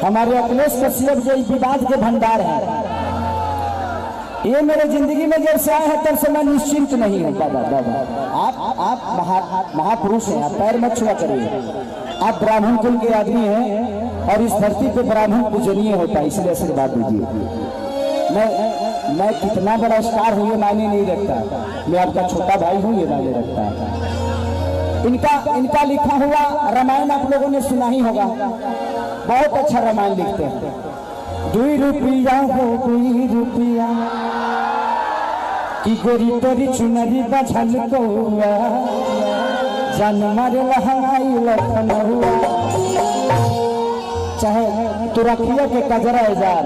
हमारे अखिलेश कश्यप जो विवाद के भंडार है, ये मेरे जिंदगी में जब से आए हैं तब से मैं निश्चिंत नहीं हूँ। आप महापुरुष हैं, आप पैर मत छुआ करिए। आप ब्राह्मण कुल के आदमी हैं और इस धरती पे ब्राह्मण पूजनीय होता है, इसलिए आशीर्वाद दीजिए। मैं कितना बड़ा स्टार हूँ ये मायने नहीं रखता, मैं आपका छोटा भाई हूँ ये मायने रखता है। इनका लिखा हुआ रामायण आप लोगों ने सुना ही होगा, बहुत अच्छा रामायण लिखते हैं। 2 रुपया हो 2 रुपया की गोरी तोरी चुनरी बझल को जान मारे लहंगाई लखन हुआ। चाहे तुरखिया के कजरा जान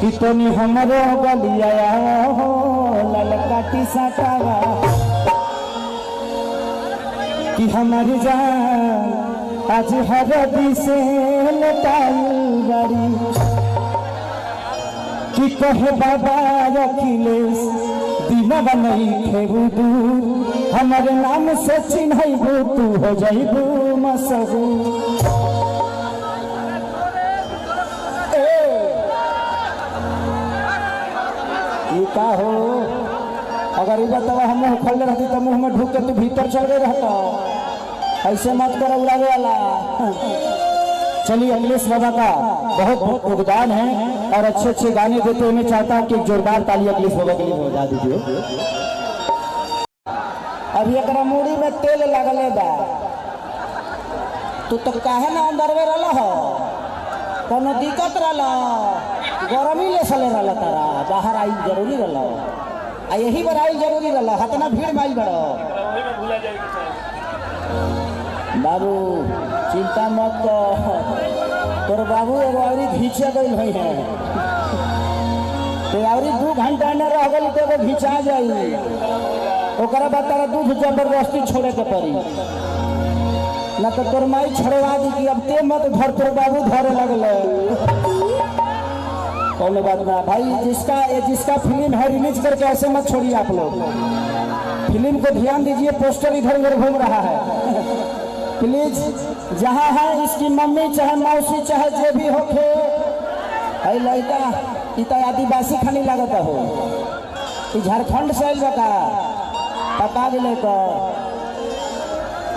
कि तोनी हमरो गलिया हो ललकाटी साटावा कि हमारी जान आज हरदी से लटाई बारी कि कहे बाबा अखिलेश दीनवा नहीं खेबू दूर, हमारे नाम से चिन्हबू तू हो जाइबू मशहूर। का हो अगर ये बतावा हम मुँह खोल रहती तो मुँह में ढूक के तू भीतर चल गए रहता, ऐसे मत करो उड़ावे वाला। चलिए अखिलेश बाबा का बहुत बहुत योगदान है और अच्छे अच्छे गाने देते हुए मैं चाहता हूँ कि जोरदार ताली अखिलेश बाबा के लिए बजा दीजिए। अभी एक मूड़ी में तेल लगले बा, तू तो काहे ना अंदरवे रहा हो, कोनो दिक्कत रहा, गरमी ले सले रहा, तारा बाहर आई जरूरी रहा, यही बार आई जरूरी रहा, हतना भीड़ में आई बड़ो। बाबू चिंता मत कर, तोर बाबू एगो आवरी घींचे गई हुई है, तो आवरी 2 घंटा न रह गई तो एगो घिंचा जाई, ओकरा बाद तारा दूध जबरदस्ती छोड़े के पड़ी, ना तो तोर माई छोड़वा दी कि अब ते मत घर तोर बाबू धरे लगले। कौन बात ना भाई, जिसका फिल्म है रिलीज करके ऐसे मत छोड़िए आप लोग, फिल्म को ध्यान दीजिए, पोस्टर इधर उधर घूम रहा है प्लीज। जहाँ है इसकी मम्मी चाहे मौसी चाहे जो भी हो खे, लड़का इतना आदिवासी खानी लगता हो, झारखंड से आइल बका पता दिले को।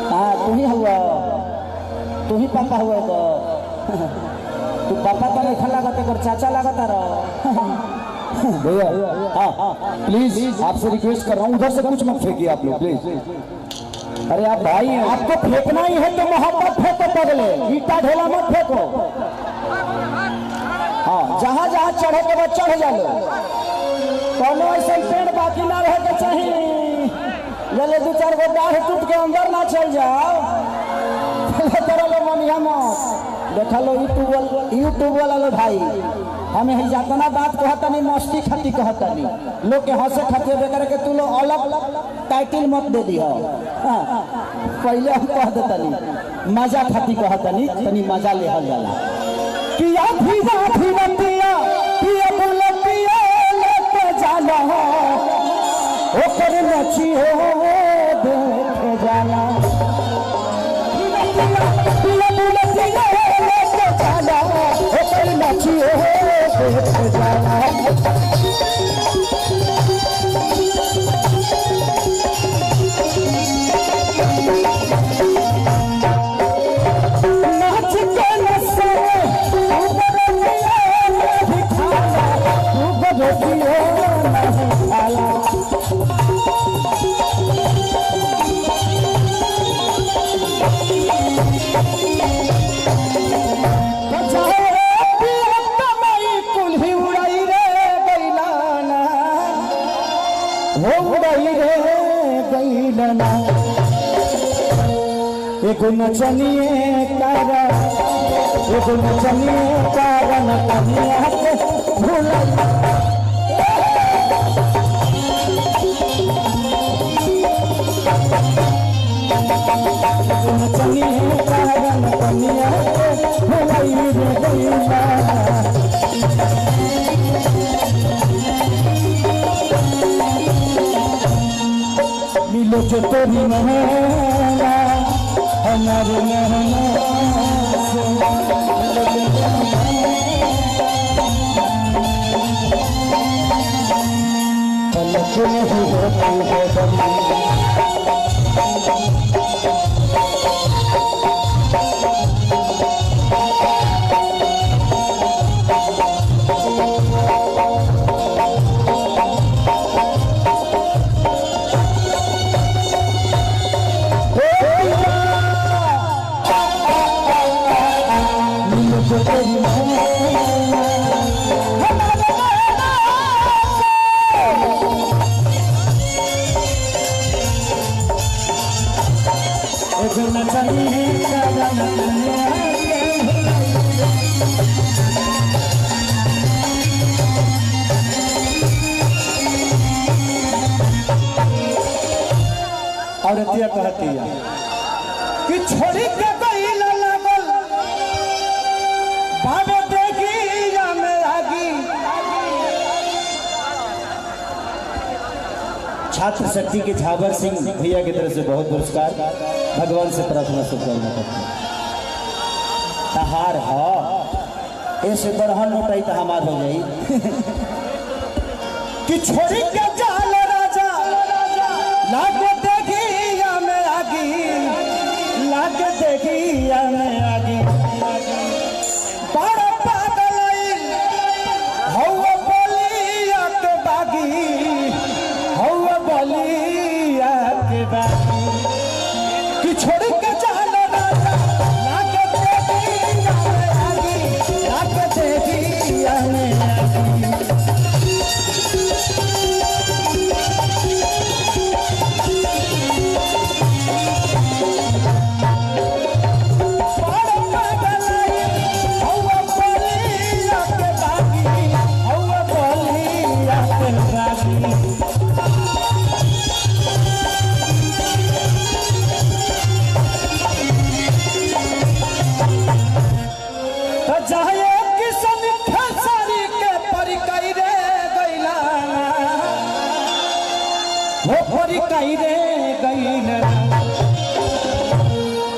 हाँ तू ही हुआ, तू ही पापा हुआ तो तू पापा तो नहीं लगता कर चाचा लगता रहो। भैया हाँ प्लीज आपसे रिक्वेस्ट कर रहा हूँ, उधर से कुछ मत फेंकिए आप लोग प्लीज। अरे आप भाई हैं, आपको फेंकना ही है तो मोहब्बत फेंको, पगले ईटा ढोला मत फेंको। हाँ जहाँ जहाँ चढ़े के बाद चढ़ जाओ, कोनो ऐसा पेड़ बाकी ना रहे के चाहिए, जले 2-4 गो डाढ़ टूट के अंदर ना चल जाओ। देखा लो यूट्यूब वाला लो भाई, हमें ही जातना बात कहता नहीं, मस्ती खाती कहता नहीं, लोग के हंसे खाते बेकर के तू लोग अलग टाइटल मत दे दी हो। पहले हम कह देता नहीं, मजा खाती कहता नहीं, तनी मजा ले हल जाला किया भी नतिया किया बुलतिया लेके जाला हो, ओकर नची हो देख जाला नची हो देख जाला। एगो नचनिए कारण कनिया के भूला, नचनिए कारण कनिया के भुलाई रे गईला। मिलो जो तोरी महला हमारे औरतिया कहती है कि छोड़ी के गईल लागल बाबे देखी या में आगी। छात्र शक्ति के झावर सिंह भैया की तरफ से बहुत पुरस्कार। भगवान से प्रार्थना शुभकामना करते हैं। तहार हो ऐसे बरहन लौटाई तो हमार हो गई कि छोड़ी के जाल राजा लागे देखी या में आगी, लागे देखी या में आगी। बड़ा पागल हवा बलिया के बागी, हवा बलिया के बागी कि छोड़ी के जाल राजा लागे देखी या में आगी, लागे देखी या में आगी।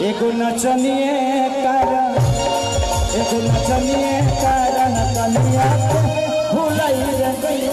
एगो नचनिए कारण कनिया भुलाई रे गई।